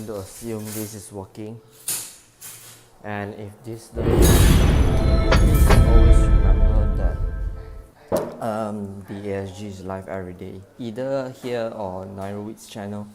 to assume this is working. And if this doesn't work, please always remember that the ASG is live every day, either here or Nairobi's channel.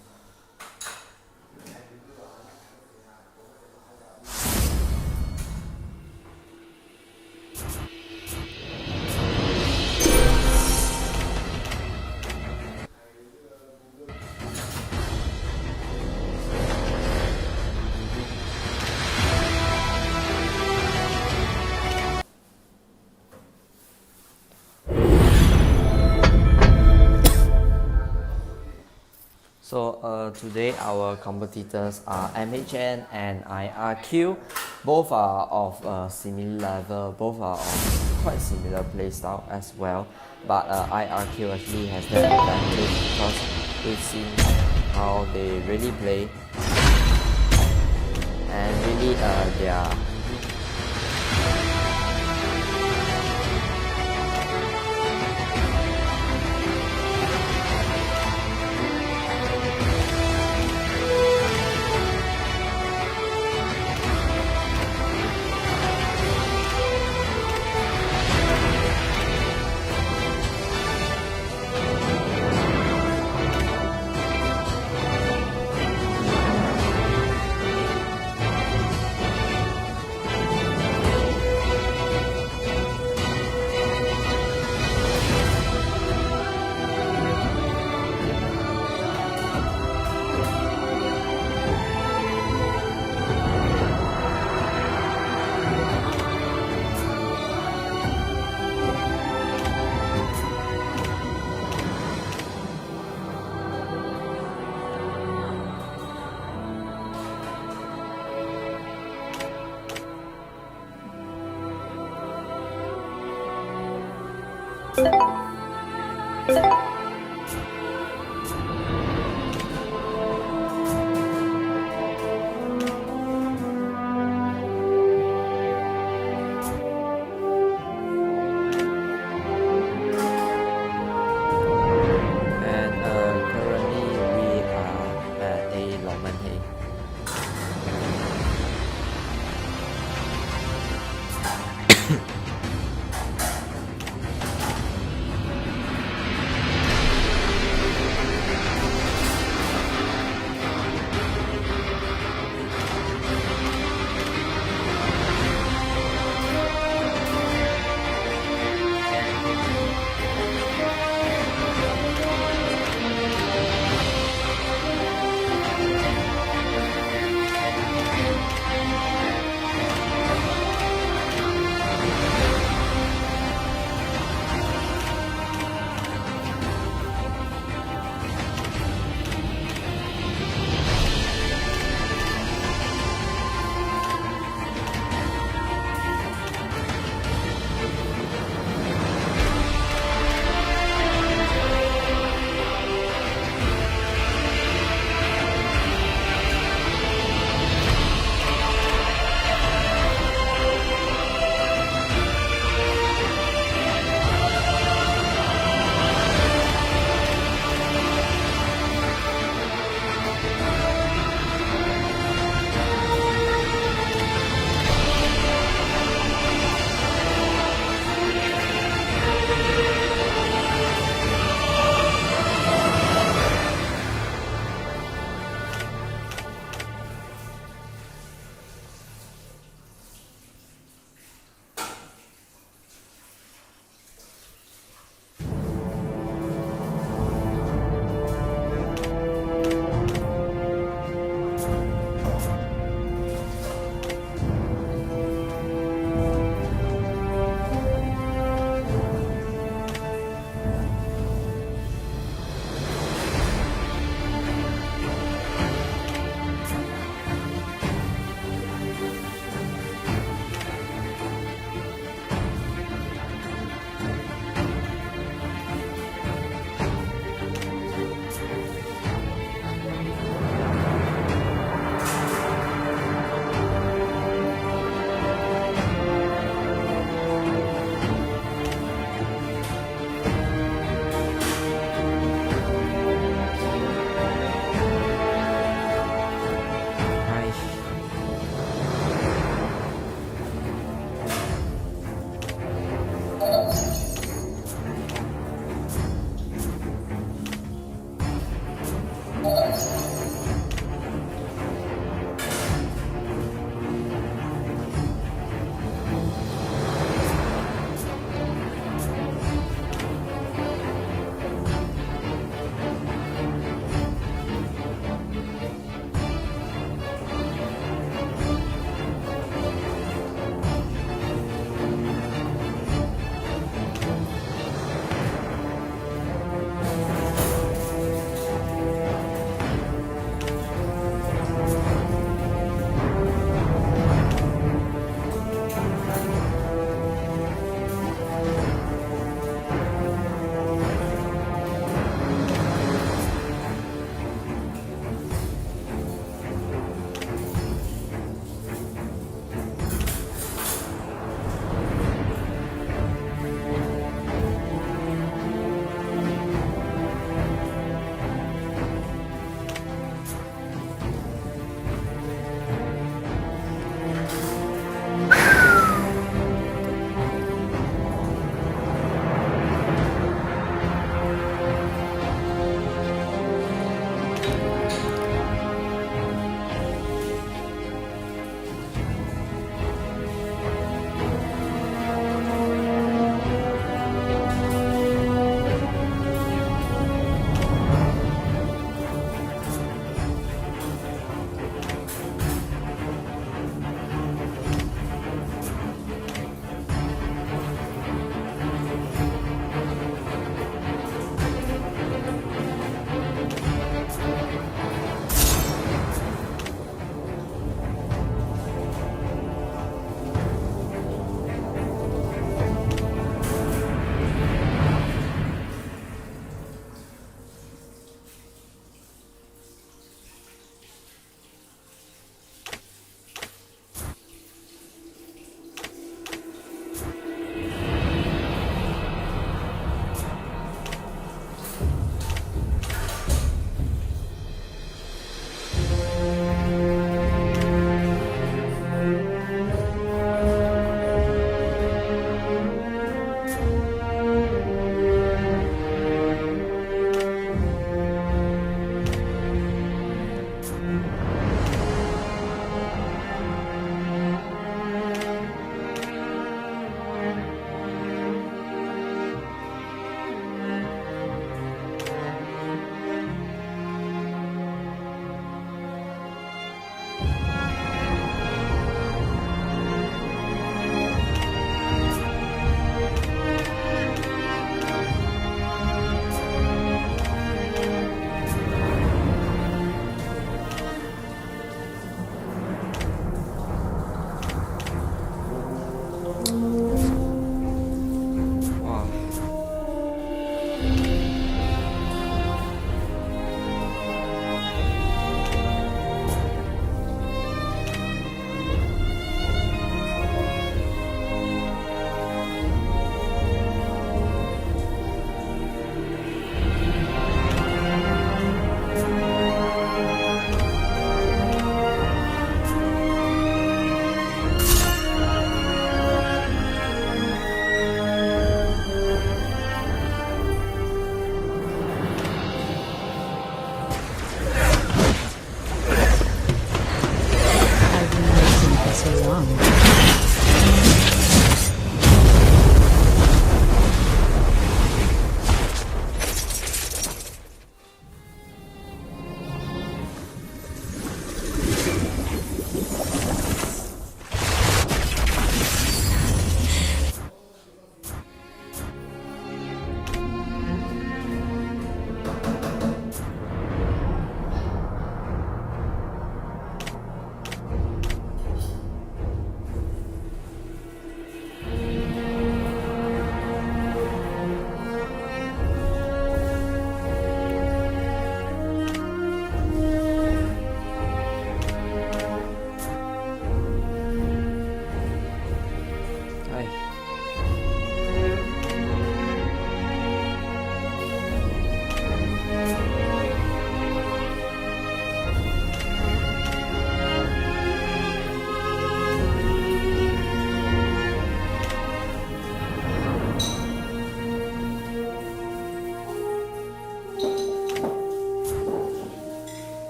So today our competitors are MHN and IRQ. Both are of a similar level, both are of quite similar playstyle as well. But IRQ actually has that advantage because we've seen how they really play, and really they are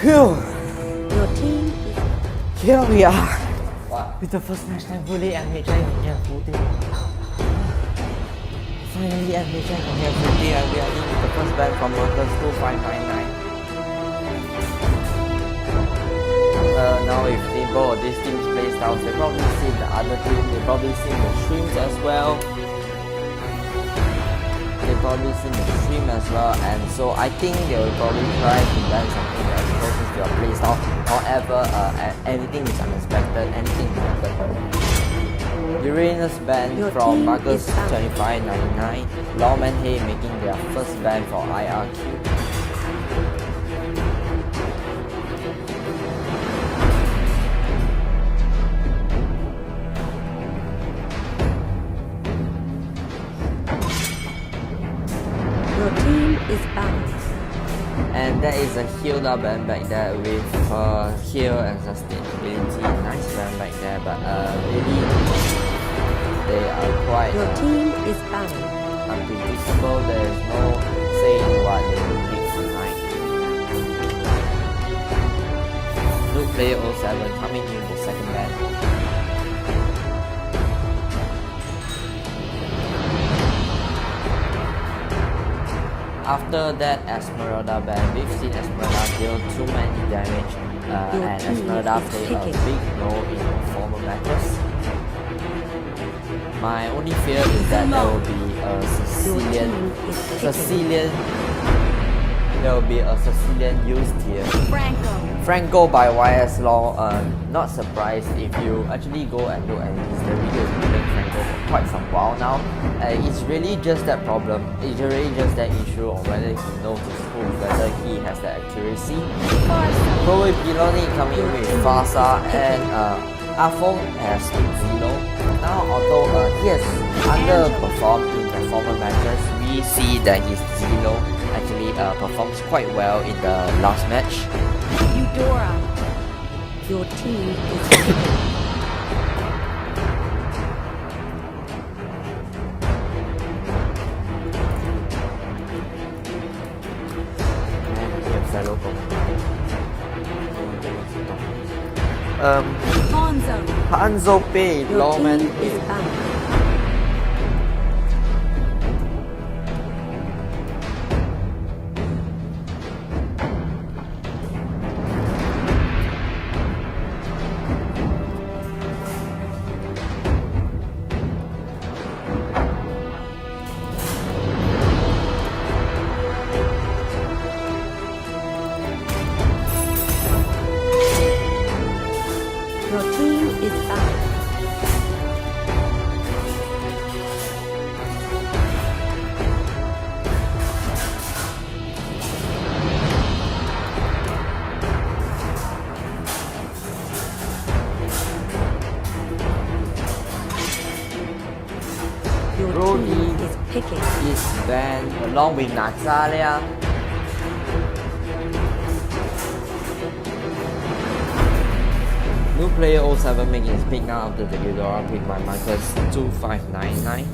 Phew! Your team Here we are with the first match. Thankfully, MHN can get full team. Finally, MHN can get full team, and we are in with the first ban from Marcus 2599. Now if they both these teams play styles, they probably seen the other team, they probably seen the streams as well. They probably seen the stream as well, and so I think they will probably try to ban something that is closest to your playstyle. However, anything is unexpected, anything can happen. Uranus ban from Marcus 2599, Lawman Hay making their first ban for IRQ. Your team is balanced. And there is a healed up band back there with heal and sustainability. Nice band back there, but really they are quite Your team is balanced. unpredictable. There is no saying what they will pick tonight. New player 07 coming in the second band. After that Esmeralda ban, we've seen Esmeralda deal too many damage and Esmeralda played a big role in former matches. My only fear is that there will be a Sicilian used here. Franco by YS Law. Not surprised if you actually go and look at his videos playing Franco for quite some while now. It's really just that problem. It's really just that issue on whether he knows his move, whether he has the accuracy. Chloe Piloni coming with Farsa and Afong has Zeno. Now although he has underperformed in the former matches, we see that his Zeno actually performs quite well in the last match. Eudora, your team is Hanzo Pay, Lawman is balanced. Your team is balanced. Your Brody team is picking. is banned along with Natalia. New player 07 making his pick now after the Eudora pick by Marcus 2599.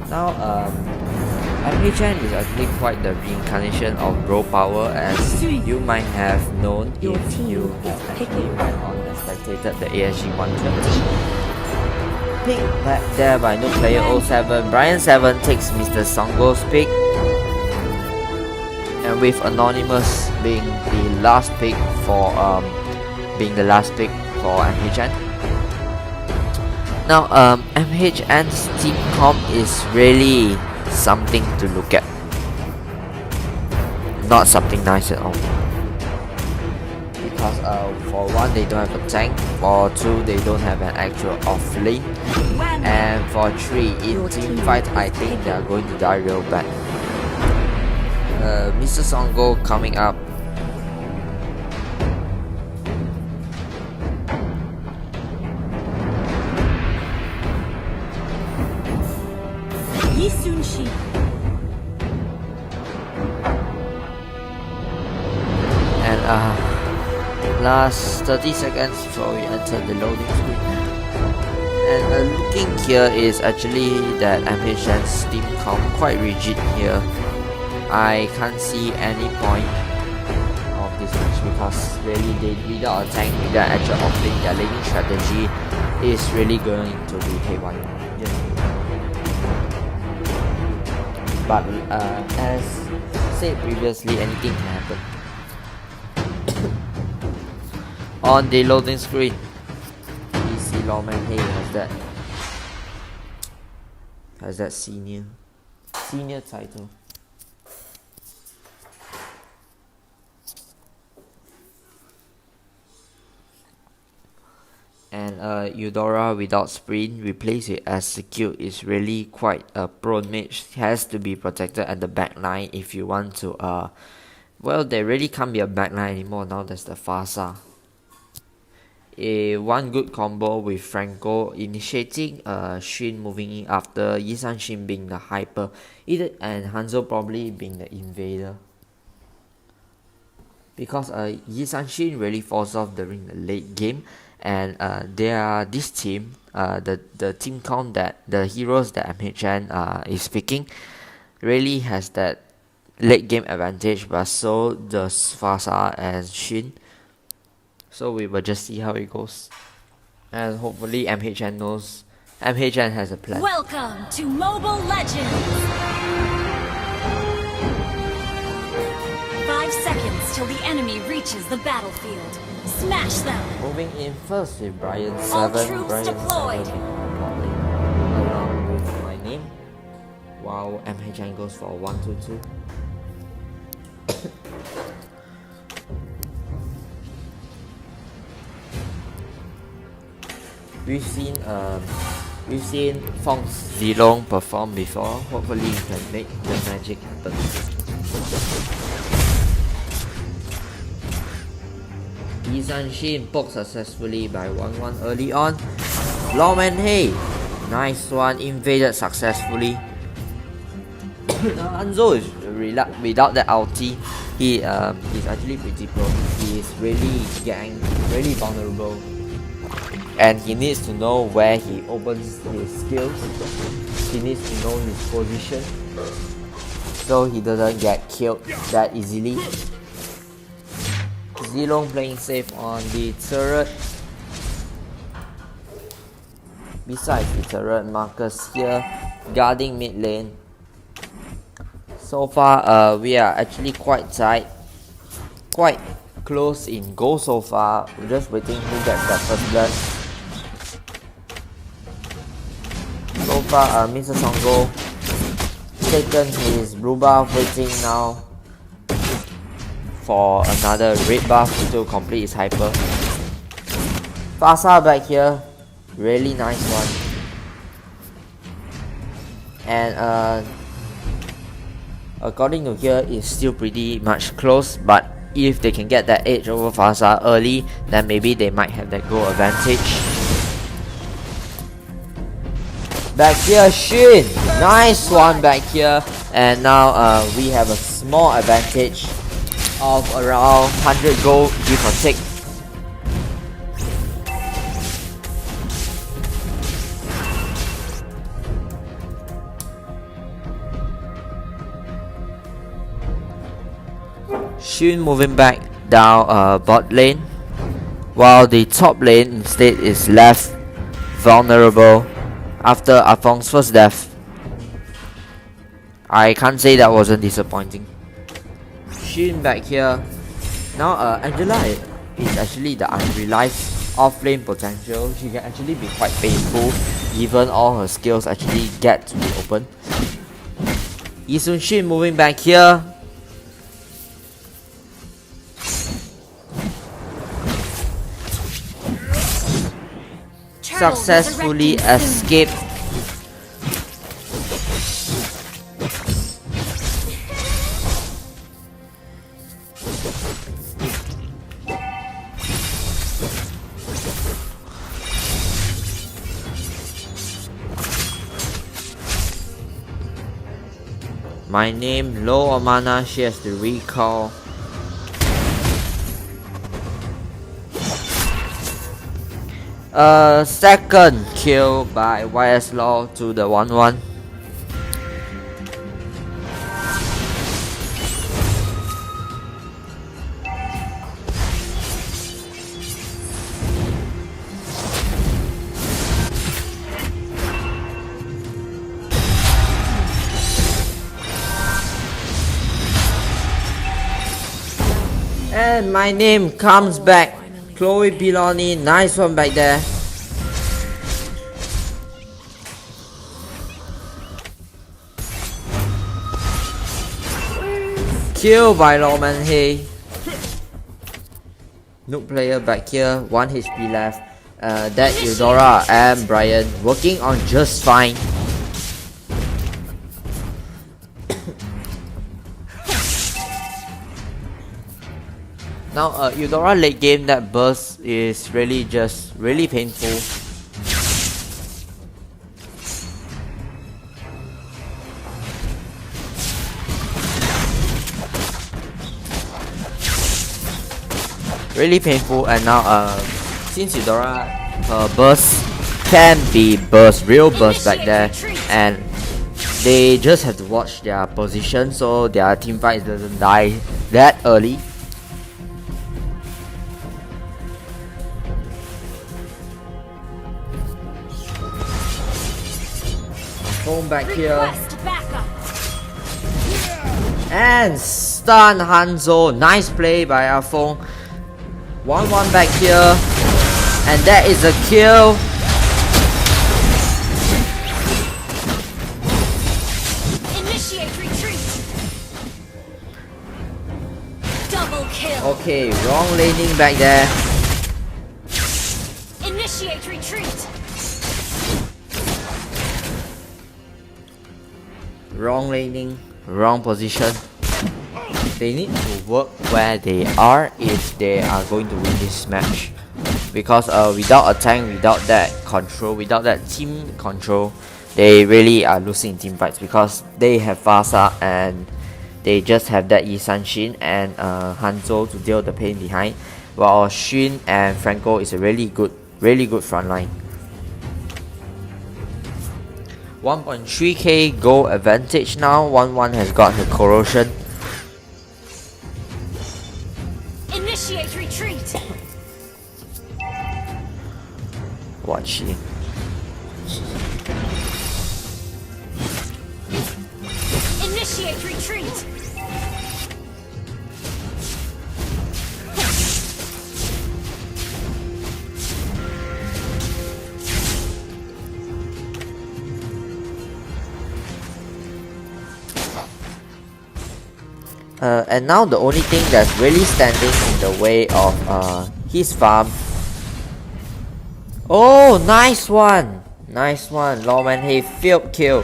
Now MHN is actually quite the reincarnation of bro power, as you might have known if you have actually went on and spectated the ASG 120. Pick back there by new player 07. Brian 7 takes Mr. Songo's pick, and with Anonymous being the last pick for MHN. Now MHN's team comp is really something to look at. Not something nice at all. Because for one, they don't have a tank. For two, they don't have an actual off lane. And for three, in team fight, I think they are going to die real bad. Mr. Songo coming up. And last 30 seconds before we enter the loading screen. And looking here is actually that MHN's team comp quite rigid here. I can't see any point of this because really without a tank, without actual offlane, their laning strategy is really going to be haywire. But as said previously, anything can happen. On the loading screen, we see Lawman Hay has that senior title. And Eudora without sprint replaced with execute is really quite a prone mage. Has to be protected at the back line if you want to well, there really can't be a back line anymore now. There's the Fasa. One good combo with Franco initiating Shin moving in after Yisan Shin being the hyper, and Hanzo probably being the invader, because Yisan Shin really falls off during the late game. And this team, the team count that the heroes that MHN is picking really has that late game advantage, but so does Fasa and Shin. So we will just see how it goes, and hopefully MHN has a plan. Welcome to Mobile Legends! 5 seconds till the enemy reaches the battlefield. Smash them! Moving in first with Brian 7. All troops Brian deployed. 7 along with my name, while MHN goes for 1-2-2. We've seen Fong Zilong perform before. Hopefully he can make the magic happen. Yisan Shin poked successfully by 1-1 early on. Lawman Hay, nice one, invaded successfully. Hanzo is without that ulti, he's actually pretty pro. He is really vulnerable, and he needs to know where he opens his skills. He needs to know his position, so he doesn't get killed that easily. Zilong playing safe on the turret. Besides the turret, Marcus here guarding mid lane. So far, we are actually quite tight, quite close in goal so far. We're just waiting who gets that first blood. So far, Mr. Songo taken his blue buff, waiting now for another red buff to complete his hyper. Fasa back here, really nice one. And according to here, it's still pretty much close, but if they can get that edge over Fasa early, then maybe they might have that goal advantage. Back here, Shin, nice one back here, and now we have a small advantage of around 100 gold, give or take. Shin moving back down bot lane, while the top lane instead is left vulnerable after Afong's first death. I can't say that wasn't disappointing. Shin back here. Now Angela is actually the unrealized off-lane potential. She can actually be quite painful given all her skills actually get to be open. Yisun Shin moving back here. Successfully escaped. My name, low on mana, she has to recall. Second kill by YS Law to the 1-1. And my name comes back. Chloe Piloni, nice one back there. Kill by Lawman Hay. Noob player back here, 1 HP left. That Eudora and Brian working on just fine. Now Eudora late game, that burst is really painful. Really painful, and now since Eudora burst can be real burst back there, and they just have to watch their position so their team fight doesn't die that early. Home back here and stun Hanzo. Nice play by Afong. 1-1 back here, and that is a kill. Initiate retreat. Double kill. Okay, wrong laning back there. Initiate retreat. Wrong laning, wrong position. They need to work where they are if they are going to win this match, because without a tank, without that control, without that team control, they really are losing team fights, because they have Vasa and they just have that Yi San-shin and Hanzo to deal the pain behind, while Xun and Franco is a really good front line. 1.3k goal advantage now. 1-1 has got the corrosion. Initiate retreat. Watch it. Initiate retreat. And now the only thing that's really standing in the way of his farm. Oh, nice one! Nice one. Lawman Hay field kill.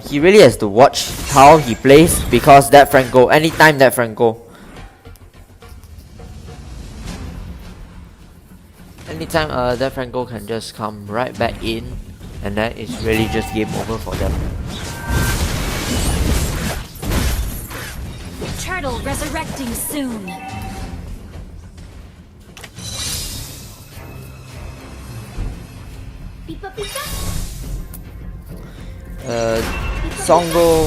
He really has to watch how he plays, because that Franco, anytime that Franco, can just come right back in, and that is really just game over for them. Turtle resurrecting soon. Songo,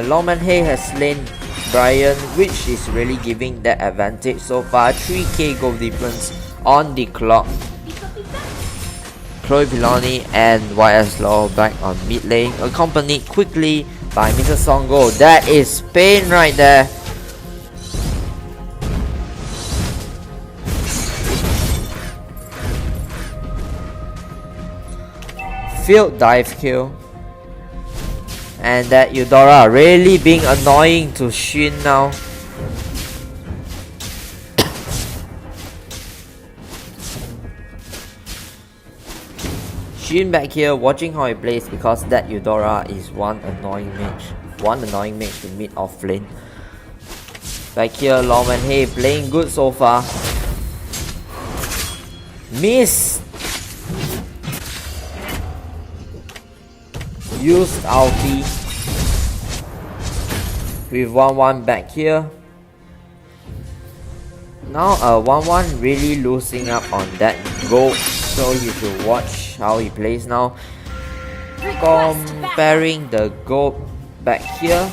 Lawman Hay has slain Brian, which is really giving that advantage so far. 3k goal difference on the clock. Chloe Piloni and YS Law back on mid lane, accompanied quickly by Mr. Songo. That is pain right there. Field dive kill. And that Eudora really being annoying to Xun now. Xun back here watching how he plays, because that Eudora is one annoying mage to mid off lane. Back here, Lawman Hay playing good so far. Miss. Used ulti with 1-1 back here. Now 1-1 really losing up on that gold, so you should watch how he plays now. Comparing the gold back here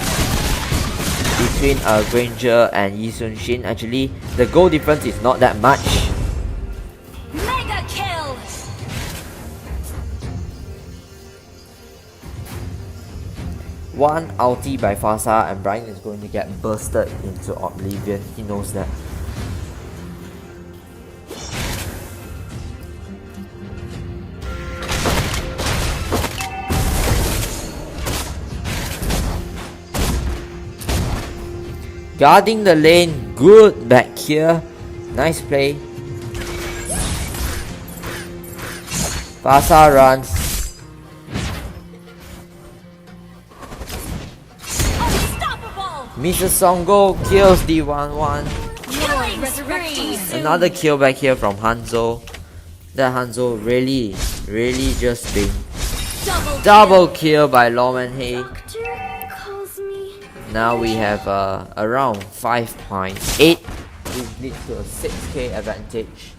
between Granger and Yi Sun-shin, actually the goal difference is not that much. Mega kill. one ulti by Fasa and Brian is going to get bursted into oblivion. He knows that. Guarding the lane, good back here. Nice play. Fasa runs. Unstoppable! Mr. Songo kills the 1-1. Killing spree! Another kill back here from Hanzo. That Hanzo really just being double kill by Lawman Hay. Now we have around 5.8, which leads to a 6k advantage.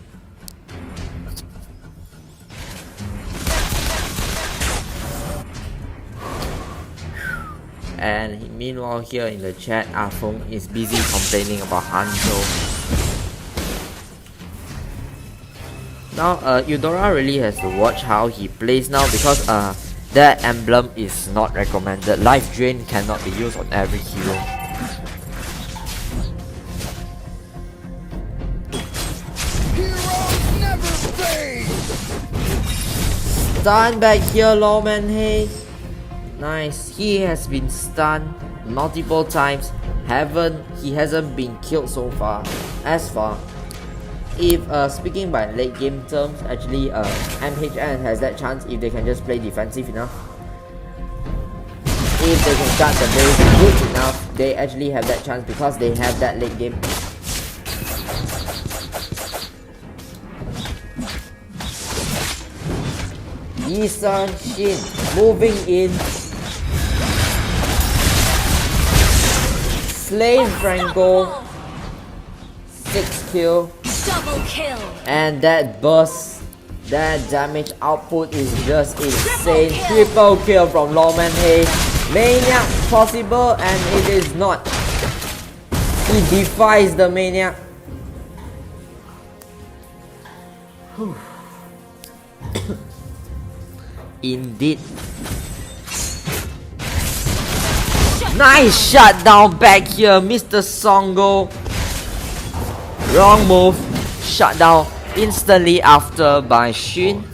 And meanwhile here in the chat, Afong is busy complaining about Hanzo. Now Eudora really has to watch how he plays now, because that emblem is not recommended. Life Drain cannot be used on every hero. Heroes never fade! Stun back here, Lawman Hay. Nice. He has been stunned multiple times. He hasn't been killed so far. As far, if speaking by late game terms, actually MHN has that chance if they can just play defensive enough. If they can guard the base good enough, they actually have that chance because they have that late game. Yisun Shin moving in. Slain Franco. 6 kill. Double kill! And that burst, that damage output is just insane. Triple kill from Lawman Hay. Maniac possible, and it is not. He defies the Maniac. Indeed. Nice shutdown back here, Mr. Songo. Wrong move. Shut down instantly after by Shin.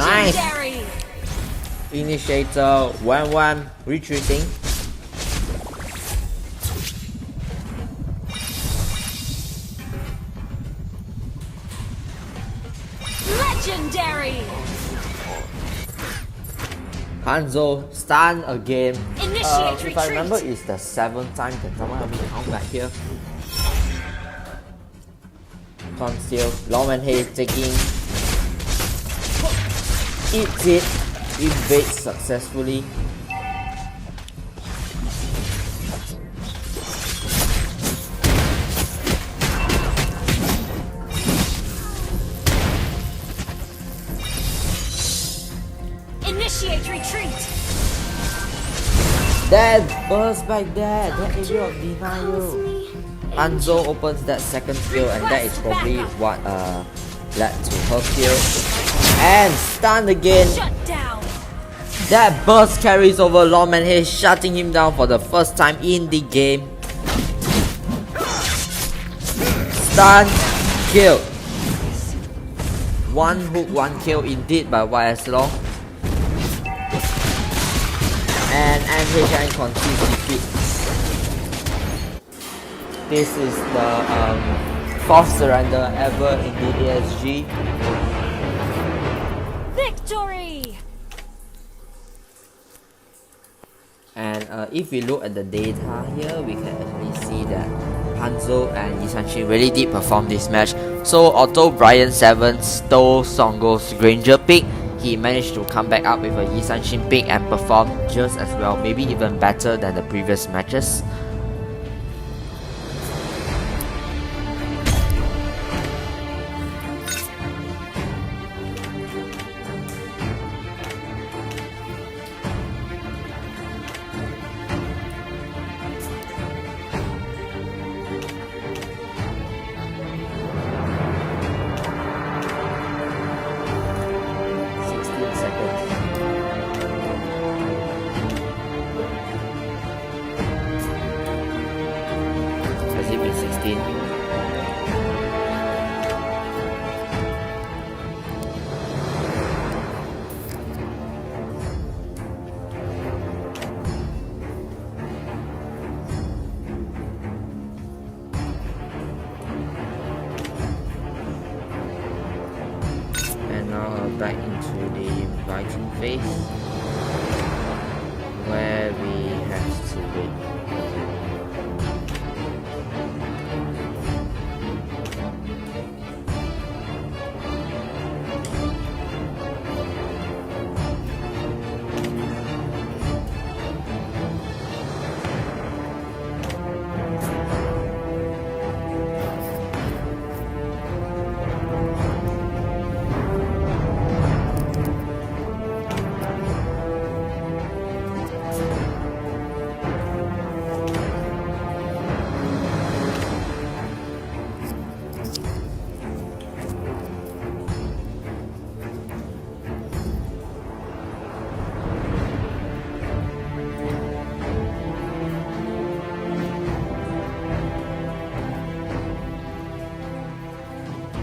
Nice. Legendary! Initiator 1-1 retreating. Legendary! Hanzo stun again. Initiate If I remember, retreat. it's the 7th time. Can someone help me count back here? Conceal. Lawman Hay taking. Eats it. Evades successfully. Initiate retreat! That burst back there. That area of denial. Hanzo opens that second skill, and that is probably what led to her kill. And stunned again. Shut down! That burst carries over Lawman Hay, shutting him down for the first time in the game. Stun, kill. One hook, one kill indeed by YS Long. And MHN concedes defeat. This is the 4th surrender ever in the ASG. Victory! And if we look at the data here, we can actually see that Hanzo and Yi Sanshin really did perform this match. So although Brian 7 stole Songo's Granger pick, he managed to come back up with a Yi Sanshin pick and perform just as well, maybe even better than the previous matches. Has it been 16? And now back into the inviting phase, where we have to win.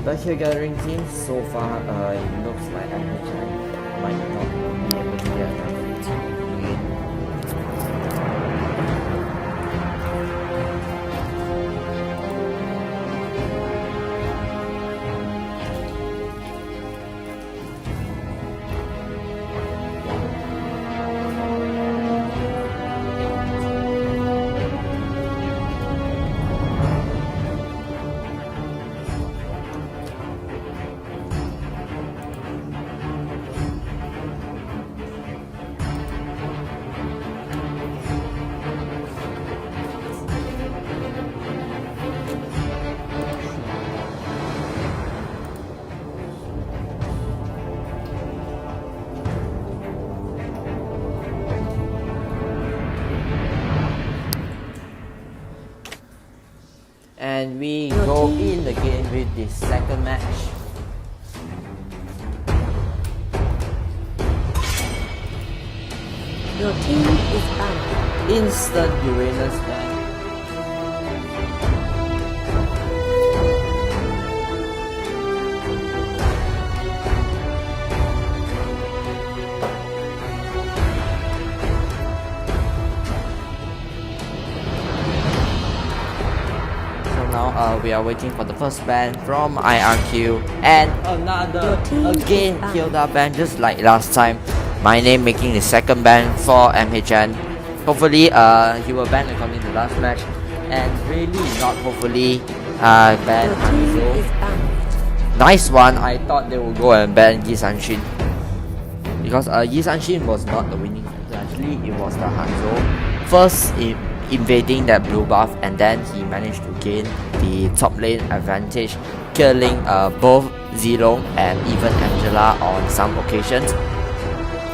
Back here gathering team, so far it looks like MHN might not be able to get enough to win. And we go in the game with the second match. Your team is banned. Instant Uranus ban. We are waiting for the first ban from IRQ, and another again Hilda ban, just like last time. My name making the second ban for MHN. Hopefully he will ban according to last match, and really not hopefully ban Hanzo. Nice one. I thought they would go and ban Yi Sanshin, because Yi Sanshin was not the winning factor. Actually it was the Hanzo first invading that blue buff, and then he managed to gain the top lane advantage, killing both Zilong and even Angela on some occasions.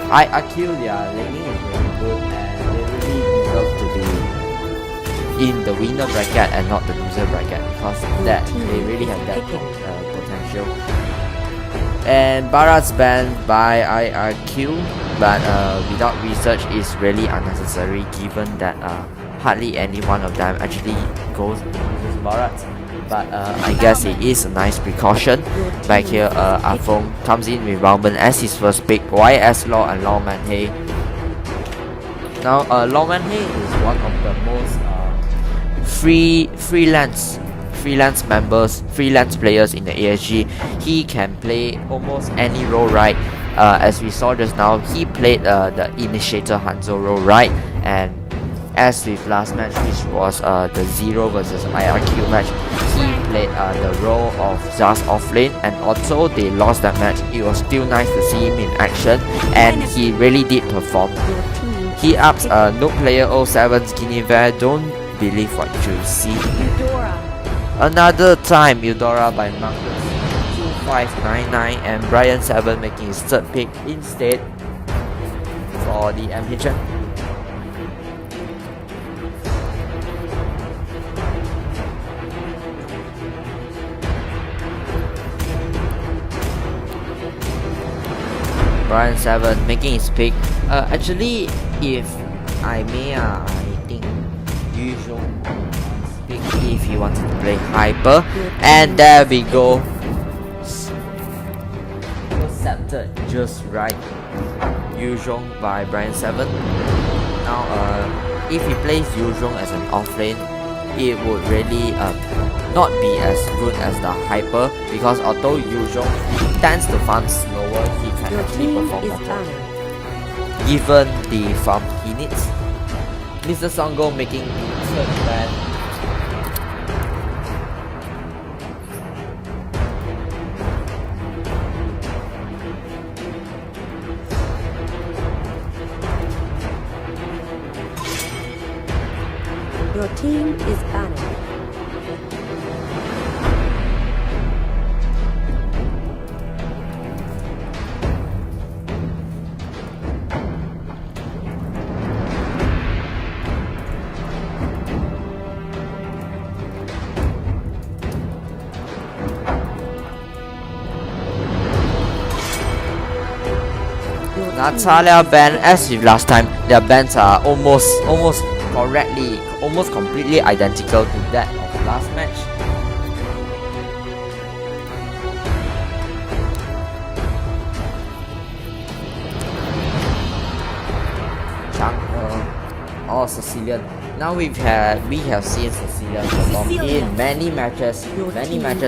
IRQ, their laning is really good, and they really deserve to be in the winner bracket and not the loser bracket, because that they really have that potential. And Barat's banned by IRQ, but without research is really unnecessary, given that hardly any one of them actually goes and uses Barat. But I guess it is a nice precaution. Back here, Afong comes in with BangBang as his first pick, YS Law and Law Manhei. Now, Law Manhei is one of the most freelance members, freelance players in the ASG. He can play almost any role right. As we saw just now, he played the Initiator Hanzo role right, and As with last match, which was the Zero versus IRQ match, he played the role of just off lane, and although they lost that match, it was still nice to see him in action, and he really did perform. He ups Noob Player 07's Guinevere, don't believe what you see. Another time, Eudora by Marcus 2599, and Brian 7 making his third pick instead for the MHN. Brian 7 making his pick. Actually, if I may, I think usual pick if he wanted to play Hyper, and there we go. Accepted just right. Yuzhong by Brian 7. Now, if he plays Yuzhong as an offlane, it would really not be as good as the Hyper, because although Yuzhong tends to farm slower, he can actually perform better given the farm he needs. Mr. Songo making the third ban. Your team is banned. Natalia ban, as with last time, their bans are almost completely identical to that of last match. Chang or Sicilian. Now we have seen Sicilian perform in many matches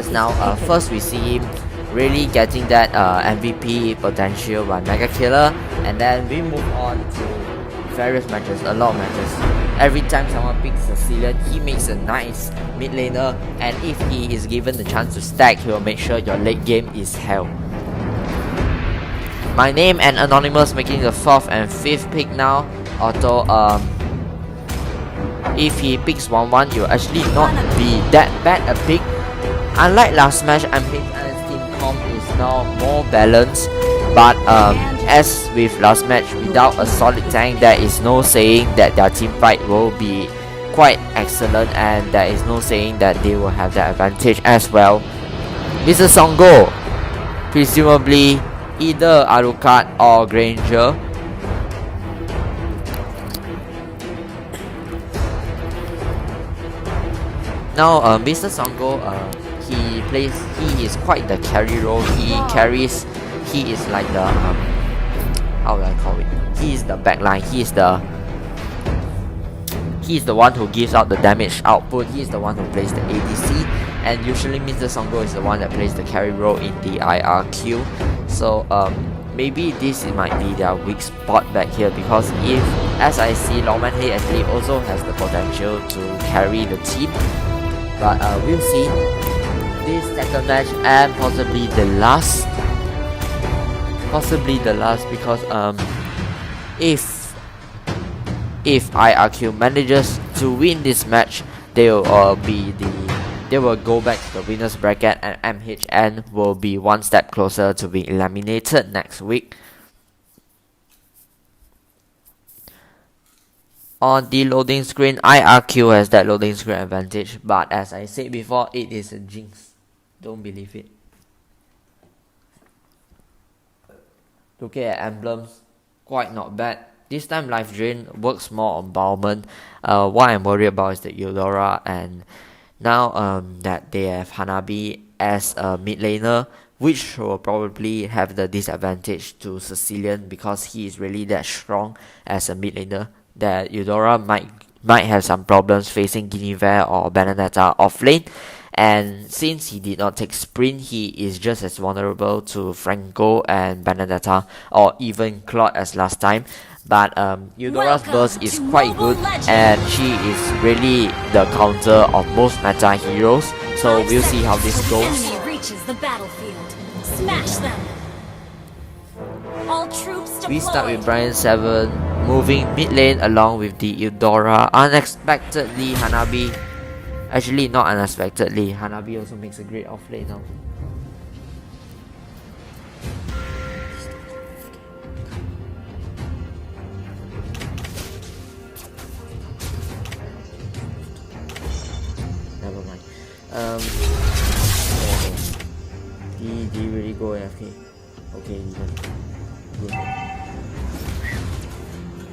now. First we see him really getting that MVP potential by Mega Killer, and then we move on to various matches, a lot of matches. Every time someone picks Sicilian, he makes a nice mid laner, and if he is given the chance to stack, he will make sure your late game is hell. My name and Anonymous making the 4th and 5th pick now. Although if he picks 1-1, it will actually not be that bad a pick. Unlike last match, MHN's team comp is now more balanced, but as with last match, without a solid tank, there is no saying that their team fight will be quite excellent, and there is no saying that they will have that advantage as well. Mr. Songo, presumably either Alucard or Granger. Now, Mr. Songo, he is quite the carry role. He is like the how do I call it? He is the backline. He is the one who gives out the damage output. He is the one who plays the ADC, and usually Mr. Songo is the one that plays the carry role in the IRQ. So maybe this might be their weak spot back here, because if, as I see, Longman Hay actually also has the potential to carry the team. But we'll see. This second match, and possibly the last, because if IRQ manages to win this match, they will go back to the winners bracket, and MHN will be one step closer to being eliminated next week. On the loading screen, IRQ has that loading screen advantage, but as I said before, it is a jinx. Don't believe it. Looking at emblems, quite not bad. This time Life Drain works more on Bowman. What I'm worried about is the Eudora, and now that they have Hanabi as a mid laner, which will probably have the disadvantage to Sicilian, because he is really that strong as a mid laner, that Eudora might might have some problems facing Guinevere or Benedetta off lane. And since he did not take sprint, he is just as vulnerable to Franco and Benedetta or even Claude as last time. But Eudora's burst is quite good, and she is really the counter of most meta heroes. So we'll see how this goes. Enemy reaches the battlefield. Smash them. All troops deployed. We start with Brian 7 moving mid lane along with the Eudora. Unexpectedly, Hanabi. Actually, not unexpectedly, Hanabi also makes a great off lane now. Never mind. Did he really go AFK? Okay, he didn't. Good.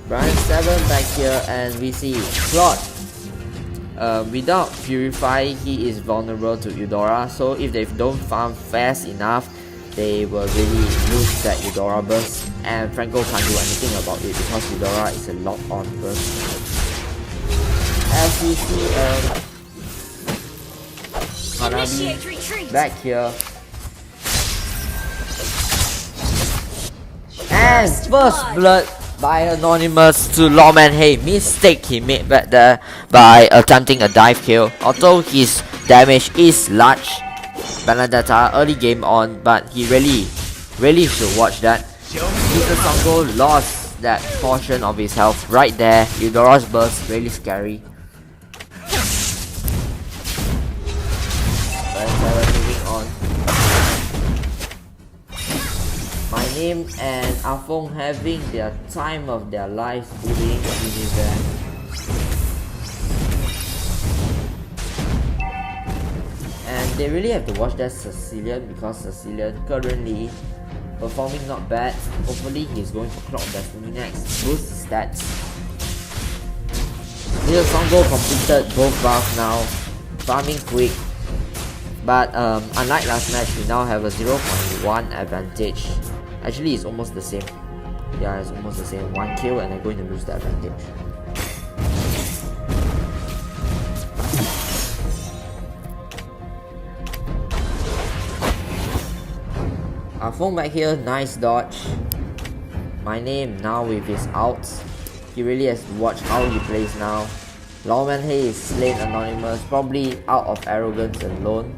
Brian 7 back here, and we see Claude. Without Purify, he is vulnerable to Eudora, so if they don't farm fast enough, they will really lose that Eudora burst, and Franco can't do anything about it because Eudora is a lock-on burst. As we see Hanabi back here. And first blood by Anonymous to Lawman. Hey, mistake he made back there by attempting a dive kill. Although his damage is large, Benedetta early game on, but he really should watch that. Mr. Songo lost that portion of his health right there. Eudora's burst really scary. Moving on. My name and Afong having their time of their lives bullying Guinevere. And they really have to watch that Sicilian because Sicilian currently performing not bad. Hopefully he's going for Clock Destiny next. Boost his stats. Little Songo completed both buffs now. Farming quick. But unlike last match, we now have a 0.1 advantage. Actually, it's almost the same. Yeah, it's almost the same. 1 kill and they're going to lose the advantage. Afong back here, nice dodge. My name now with his outs. He really has to watch how he plays now. Lawman Hay is slain Anonymous, probably out of arrogance alone.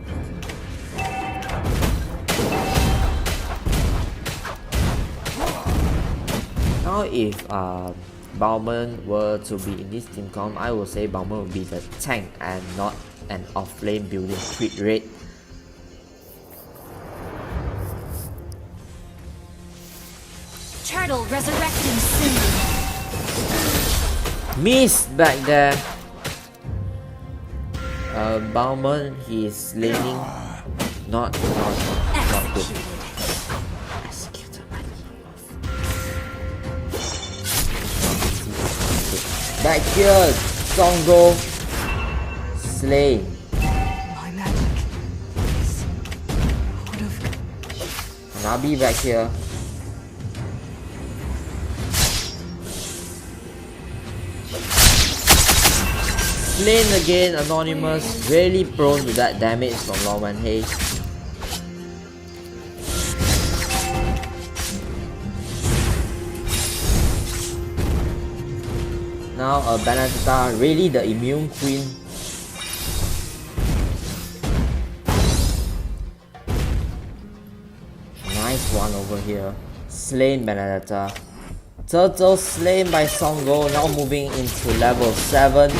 Now if BangBang were to be in this team comp, I would say BangBang would be the tank and not an off-lane building crit rate. Turtle resurrecting soon. Missed back there. BangBang, he's laning not good. Back here, Songo slain. My magic is Nabi back here. Slain again, Anonymous. Really prone to that damage from Lawman Hay. Now Benedetta, really the immune queen. Nice one over here. Slain Benedetta. Turtle slain by Songo, now moving into level 7.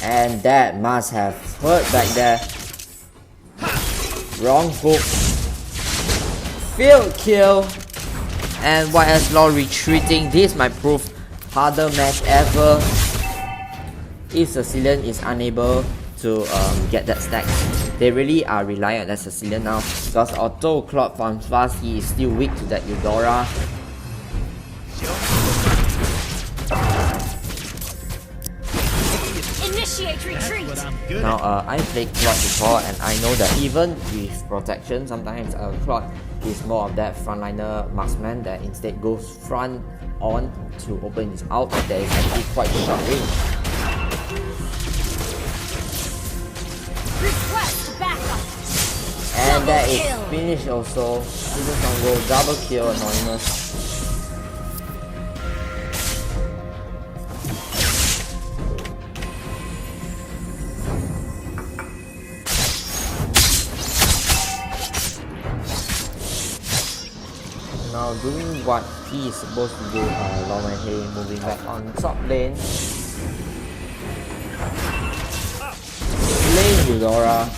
And that must have hurt back there. Wrong hook. Field kill. And YS Law retreating. This might prove harder match ever if Sicilian is unable to get that stack. They really are relying on that Sicilian now, because although Claude farms fast, he is still weak to that Eudora. Initiate retreat. Now I played Claude before, and I know that even with protection, sometimes Claude is more of that frontliner marksman that instead goes front on to open his ult. That is actually quite short range. Request backup. And that is kill. finished also. Season Songo double kill Anonymous. Now doing what he is supposed to do, BangBang moving back on top lane. Playing Eudora.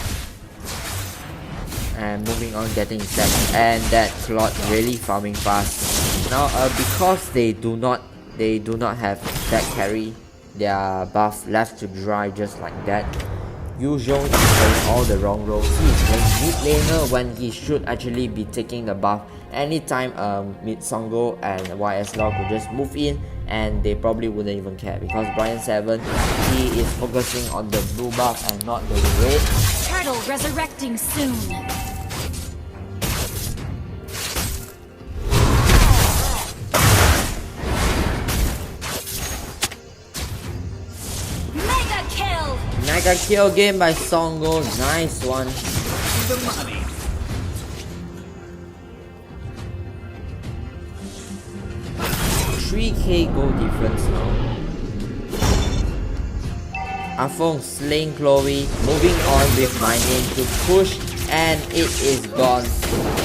And moving on, getting steps, and that Claude really farming fast. Now because they do not have that carry, their buff left to dry just like that. Usually is playing all the wrong roles. He is playing mid laner when he should actually be taking the buff. Anytime mid Songo and YSL could just move in, and they probably wouldn't even care, because Brian 7, he is focusing on the blue buff and not the red. Turtle resurrecting soon. Mega kill. Mega kill game by Songo, nice one. 3k goal difference now. Afong slaying Chloe, moving on with my name to push, and it is gone.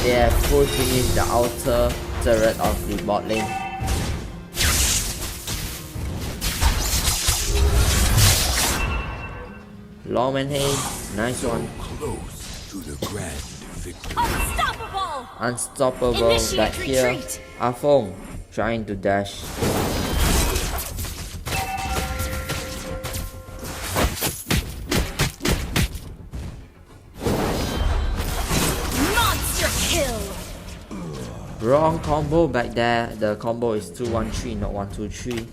They have full finished the outer turret of the bot lane. BangBang, nice one. Close to the grand victory. Unstoppable. Unstoppable Initiate back here. retreat. Afong trying to dash. Monster kill. Wrong combo back there. The combo is 2-1-3, not 1-2-3.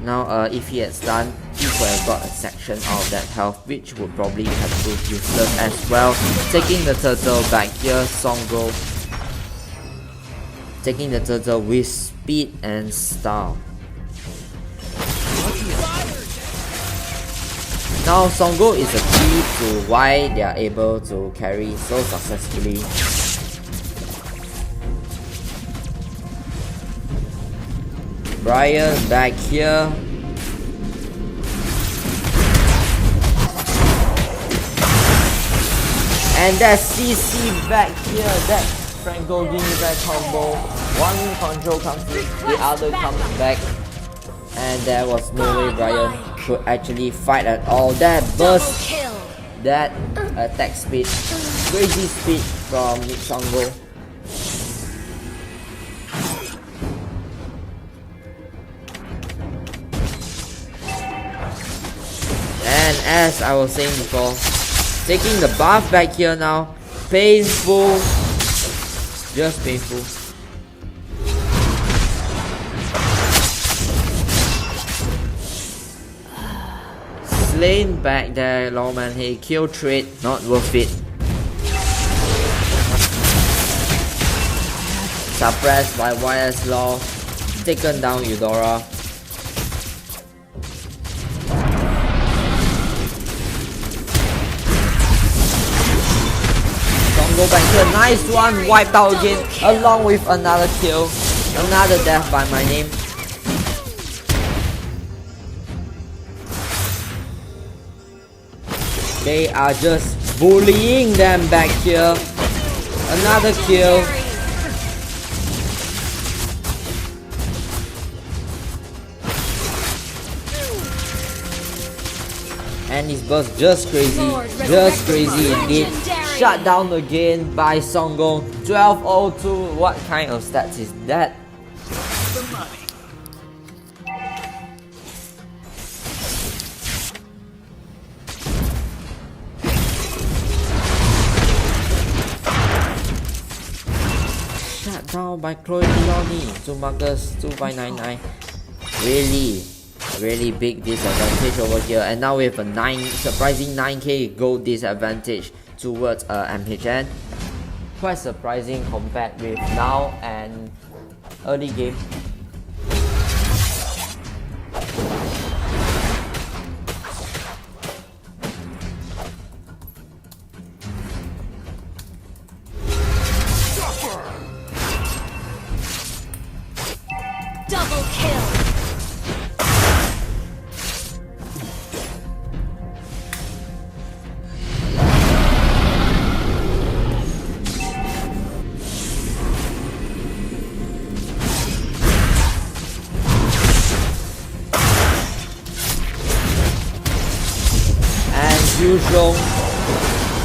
Now if he had stunned, he could have got a section out of that health, which would probably have proved useless as well. Taking the turtle back here, Songo taking the turtle with speed and style. Now Songo is a key to why they are able to carry so successfully. Brian back here. And that CC back here, that Franco giving back combo. One control comes in, the other comes back. And there was no way Brian could actually fight at all. That burst, Kill. that attack speed, crazy speed from Songo. And as I was saying before, taking the buff back here now, painful, just painful. Slain back there, BangBang, kill trade, not worth it. Suppressed by YSL, taken down Eudora. Go back here, nice one, wiped out again, along with another kill, another death by my name. They are just bullying them back here. Another kill. And his burst just crazy indeed. Shut down again by Songo. 1202. What kind of stats is that? Shut down by Chloe Leonie to Marcus 2599. Really? really big disadvantage over here, and now we have a surprising 9k gold disadvantage towards MHN. Quite surprising compared with now and early game. Double kill. As usual,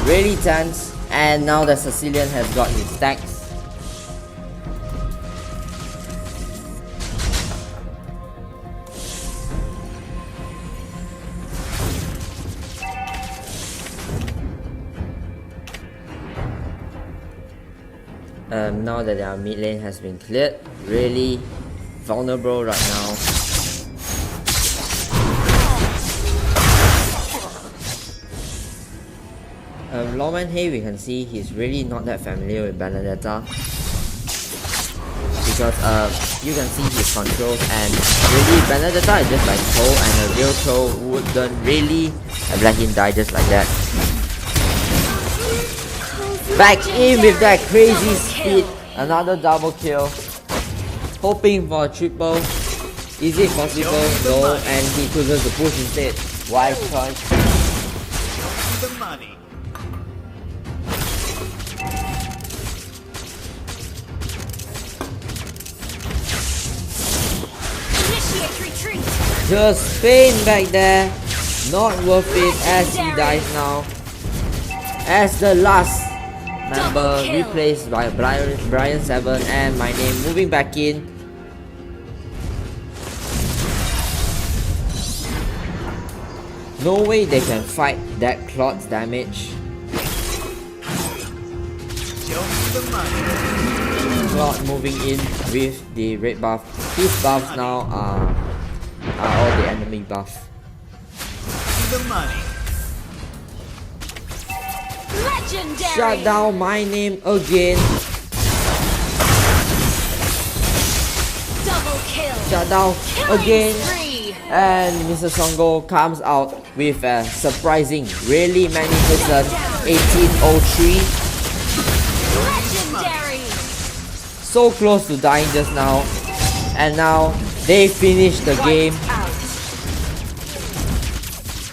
really tense, and now the Sicilian has got his stacks. Now that their mid lane has been cleared, really vulnerable right now. Lawman Hay, we can see he's really not that familiar with Benedetta, because you can see his controls, and really Benedetta is just like troll, and a real troll wouldn't really let him die just like that. Back in with that crazy speed, another double kill, hoping for a triple. Is it possible? No, and he chooses to push instead. Wise choice. The money. Initiate retreat. Just Spain back there, not worth it as he dies now. As the last member replaced by Brian 7 and my name moving back in. No way they can fight that Claude's damage. Show me the money. Claude moving in with the red buff. His buffs now are all the enemy buffs. The money. Legendary. Shut down my name again. Double kill. Shut down Killing again. spree. And Mr. Songo comes out with a surprising, really magnificent 1803. Legendary. So close to dying just now. And now they finish the game. Out.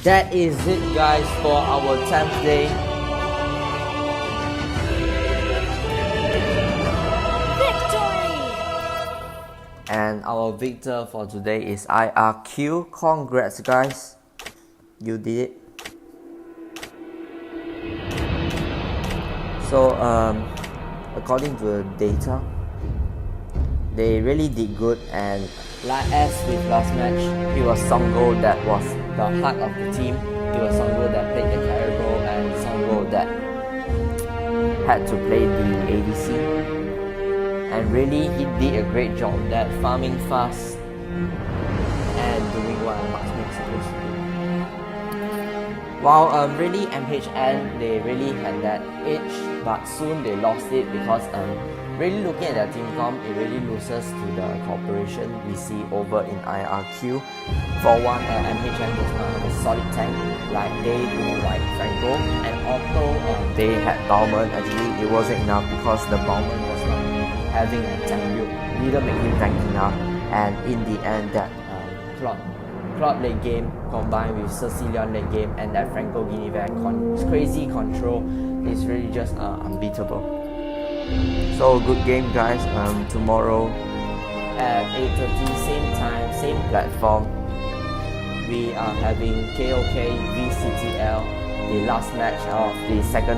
That is it, guys, for our 10th day. And our victor for today is IRQ. Congrats, guys. You did it. So, according to the data, they really did good, and like as with last match, it was Songo that was the heart of the team. It was Songo that played the carry role, and Songo that had to play the ADC. And really, he did a great job that, farming fast and doing what a marksman is supposed to do. While really MHN, they really had that edge, but soon they lost it because really looking at their team comp, it really loses to the cooperation we see over in IRQ. For one, MHN does not have a solid tank like Day-Mhn, like Franco, and although they had BangBang, actually it wasn't enough because the BangBang was not having a tank build, neither make him tank enough, and in the end that Claude late game combined with Sicilian late game and that Franco Guinevere crazy control is really just unbeatable. So good game, guys. Tomorrow at 8:30, same time, same platform, we are having KOK vs CTL, the last match of the second